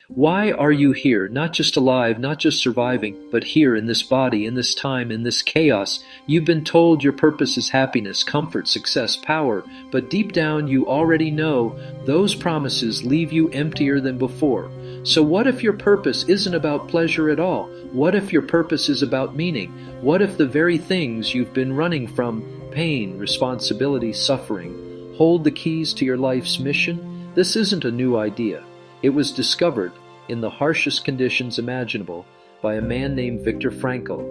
Why are you here? Not just alive, not just surviving, but here in this body, in this time, in this chaos. You've been told your purpose is happiness, comfort, success, power, but deep down you already know those promises leave you emptier than before. So what if your purpose isn't about pleasure at all? What if your purpose is about meaning? What if the very things you've been running from, pain, responsibility, suffering, hold the keys to your life's mission? This isn't a new idea. It was discovered in the harshest conditions imaginable by a man named Viktor Frankl.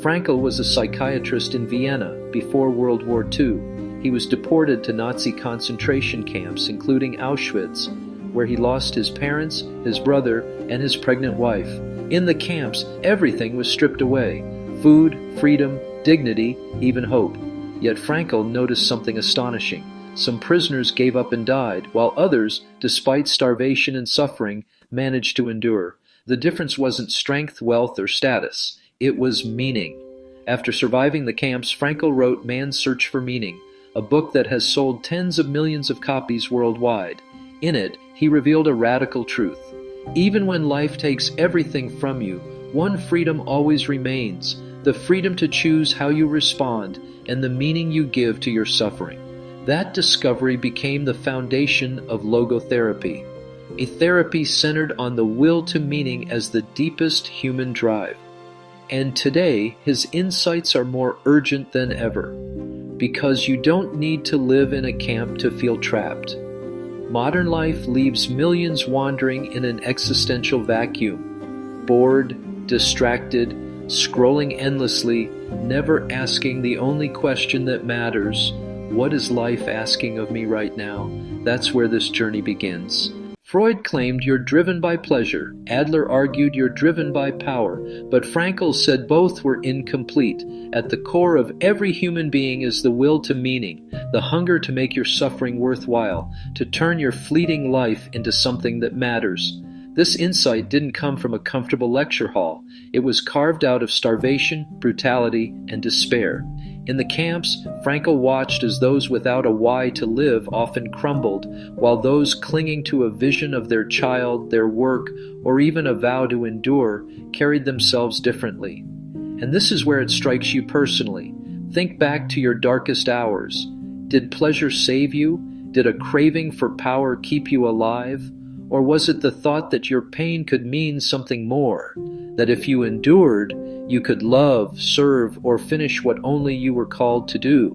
Frankl was a psychiatrist in Vienna before World War II. He was deported to Nazi concentration camps, including Auschwitz, where he lost his parents, his brother, and his pregnant wife. In the camps, everything was stripped away: food, freedom, dignity, even hope. Yet Frankl noticed something astonishing. Some prisoners gave up and died, while others, despite starvation and suffering, managed to endure. The difference wasn't strength, wealth, or status. It was meaning. After surviving the camps, Frankl wrote Man's Search for Meaning, a book that has sold tens of millions of copies worldwide. In it, he revealed a radical truth. Even when life takes everything from you, one freedom always remains: the freedom to choose how you respond and the meaning you give to your suffering. That discovery became the foundation of logotherapy, a therapy centered on the will to meaning as the deepest human drive. And today, his insights are more urgent than ever, because you don't need to live in a camp to feel trapped. Modern life leaves millions wandering in an existential vacuum, bored, distracted, scrolling endlessly, never asking the only question that matters: what is life asking of me right now? That's where this journey begins. Freud claimed you're driven by pleasure. Adler argued you're driven by power. But Frankl said both were incomplete. At the core of every human being is the will to meaning, the hunger to make your suffering worthwhile, to turn your fleeting life into something that matters. This insight didn't come from a comfortable lecture hall. It was carved out of starvation, brutality, and despair. In the camps, Frankl watched as those without a why to live often crumbled, while those clinging to a vision of their child, their work, or even a vow to endure carried themselves differently. And this is where it strikes you personally. Think back to your darkest hours. Did pleasure save you? Did a craving for power keep you alive? Or was it the thought that your pain could mean something more? That if you endured, you could love, serve, or finish what only you were called to do?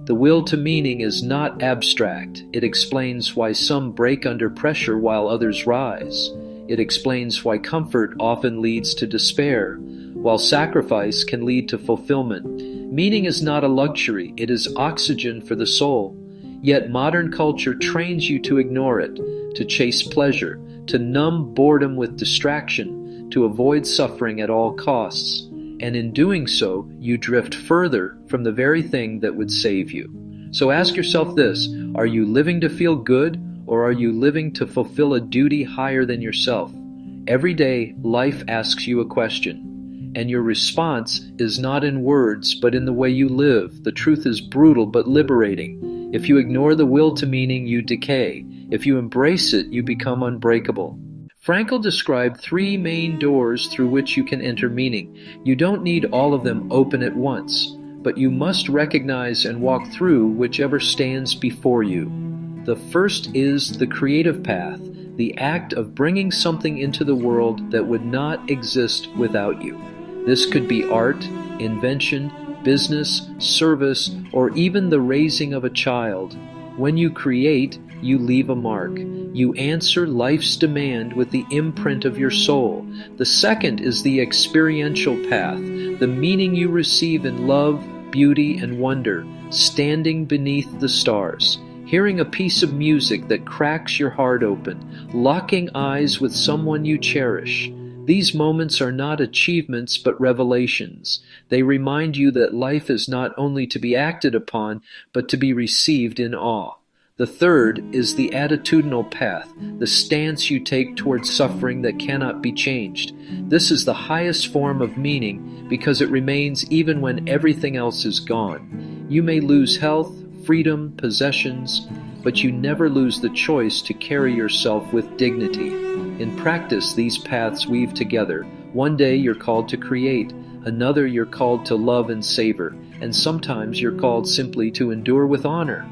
The will to meaning is not abstract. It explains why some break under pressure while others rise. It explains why comfort often leads to despair, while sacrifice can lead to fulfillment. Meaning is not a luxury. It is oxygen for the soul. Yet modern culture trains you to ignore it, to chase pleasure, to numb boredom with distraction, to avoid suffering at all costs. And in doing so, you drift further from the very thing that would save you. So ask yourself this: are you living to feel good, or are you living to fulfill a duty higher than yourself? Every day, life asks you a question, and your response is not in words, but in the way you live. The truth is brutal but liberating. If you ignore the will to meaning, you decay. If you embrace it, you become unbreakable. Frankl described 3 main doors through which you can enter meaning. You don't need all of them open at once, but you must recognize and walk through whichever stands before you. The first is the creative path, the act of bringing something into the world that would not exist without you. This could be art, invention, business, service, or even the raising of a child. When you create, you leave a mark. You answer life's demand with the imprint of your soul. The second is the experiential path, the meaning you receive in love, beauty, and wonder, standing beneath the stars, hearing a piece of music that cracks your heart open, locking eyes with someone you cherish. These moments are not achievements but revelations. They remind you that life is not only to be acted upon, but to be received in awe. The third is the attitudinal path, the stance you take towards suffering that cannot be changed. This is the highest form of meaning because it remains even when everything else is gone. You may lose health, freedom, possessions, but you never lose the choice to carry yourself with dignity. In practice, these paths weave together. One day you're called to create, another you're called to love and savor, and sometimes you're called simply to endure with honor.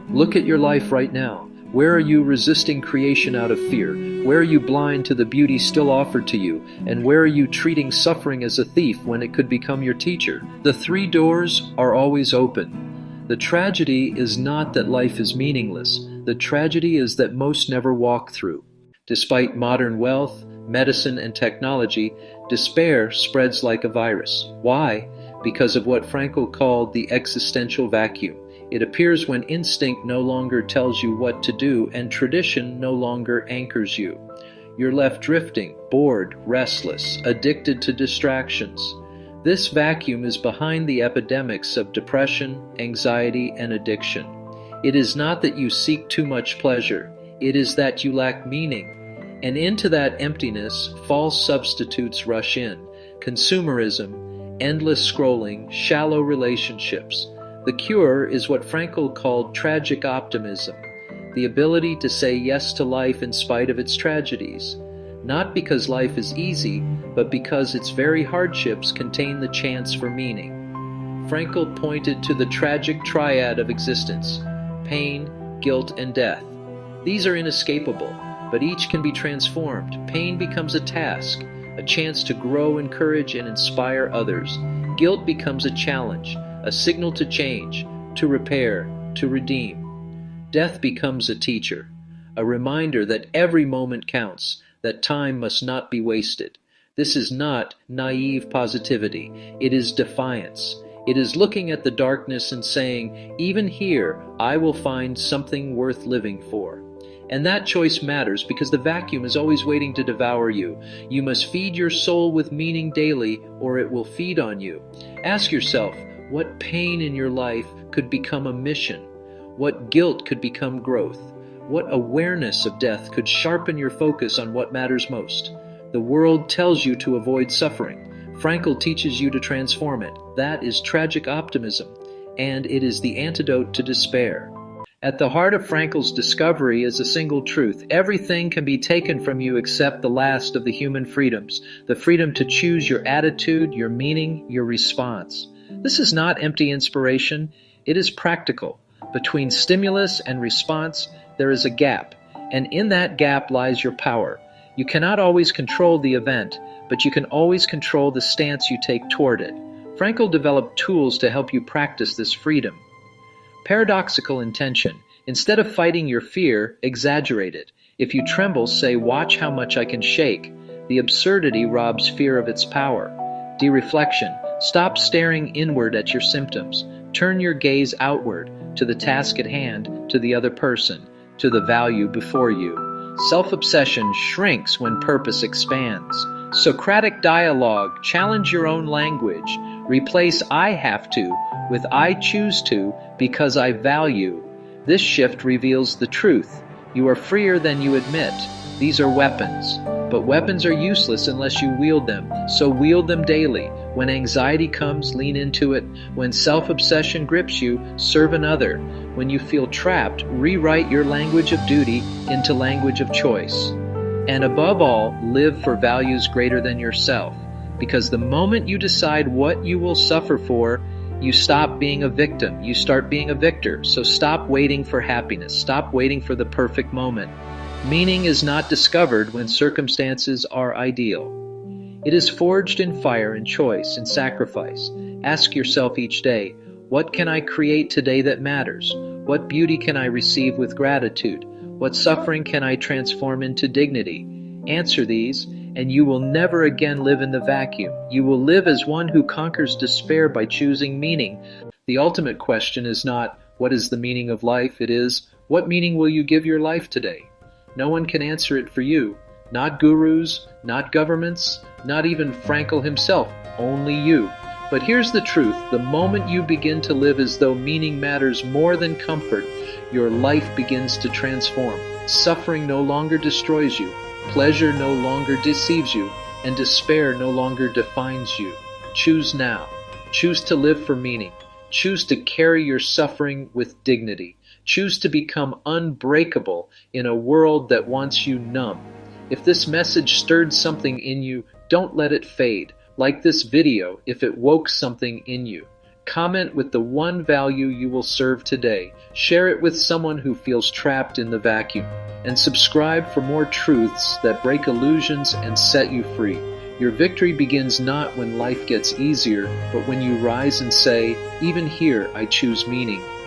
Look at your life right now. Where are you resisting creation out of fear? Where are you blind to the beauty still offered to you? And where are you treating suffering as a thief when it could become your teacher? The three doors are always open. The tragedy is not that life is meaningless. The tragedy is that most never walk through. Despite modern wealth, medicine, and technology, despair spreads like a virus. Why? Because of what Frankl called the existential vacuum. It appears when instinct no longer tells you what to do and tradition no longer anchors you. You're left drifting, bored, restless, addicted to distractions. This vacuum is behind the epidemics of depression, anxiety, and addiction. It is not that you seek too much pleasure. It is that you lack meaning. And into that emptiness, false substitutes rush in. Consumerism, endless scrolling, shallow relationships. The cure is what Frankl called tragic optimism, the ability to say yes to life in spite of its tragedies, not because life is easy, but because its very hardships contain the chance for meaning. Frankl pointed to the tragic triad of existence: pain, guilt, and death. These are inescapable, but each can be transformed. Pain becomes a task, a chance to grow in courage and inspire others. Guilt becomes a challenge, a signal to change, to repair, to redeem. Death becomes a teacher, a reminder that every moment counts, that time must not be wasted. This is not naive positivity. It is defiance. It is looking at the darkness and saying, even here, I will find something worth living for. And that choice matters because the vacuum is always waiting to devour you. You must feed your soul with meaning daily, or it will feed on you. Ask yourself, what pain in your life could become a mission? What guilt could become growth? What awareness of death could sharpen your focus on what matters most? The world tells you to avoid suffering. Frankl teaches you to transform it. That is tragic optimism, and it is the antidote to despair. At the heart of Frankl's discovery is a single truth. Everything can be taken from you except the last of the human freedoms, the freedom to choose your attitude, your meaning, your response. This is not empty inspiration. It is practical. Between stimulus and response, there is a gap, and in that gap lies your power. You cannot always control the event, but you can always control the stance you take toward it. Frankl developed tools to help you practice this freedom. Paradoxical intention. Instead of fighting your fear, exaggerate it. If you tremble, say, watch how much I can shake. The absurdity robs fear of its power. Dereflection. Stop staring inward at your symptoms. Turn your gaze outward, to the task at hand, to the other person, to the value before you. Self-obsession shrinks when purpose expands. Socratic dialogue. Challenge your own language. Replace I have to with I choose to because I value. This shift reveals the truth. You are freer than you admit. These are weapons. But weapons are useless unless you wield them, so wield them daily. When anxiety comes, lean into it. When self-obsession grips you, serve another. When you feel trapped, rewrite your language of duty into language of choice. And above all, live for values greater than yourself. Because the moment you decide what you will suffer for, you stop being a victim. You start being a victor. So stop waiting for happiness. Stop waiting for the perfect moment. Meaning is not discovered when circumstances are ideal. It is forged in fire and choice and sacrifice. Ask yourself each day, what can I create today that matters? What beauty can I receive with gratitude? What suffering can I transform into dignity? Answer these, and you will never again live in the vacuum. You will live as one who conquers despair by choosing meaning. The ultimate question is not, what is the meaning of life? It is, what meaning will you give your life today? No one can answer it for you. Not gurus, not governments, not even Frankl himself, only you. But here's the truth. The moment you begin to live as though meaning matters more than comfort, your life begins to transform. Suffering no longer destroys you. Pleasure no longer deceives you, and despair no longer defines you. Choose now. Choose to live for meaning. Choose to carry your suffering with dignity. Choose to become unbreakable in a world that wants you numb. If this message stirred something in you, don't let it fade. Like this video if it woke something in you. Comment with the one value you will serve today. Share it with someone who feels trapped in the vacuum. And subscribe for more truths that break illusions and set you free. Your victory begins not when life gets easier, but when you rise and say, "Even here I choose meaning."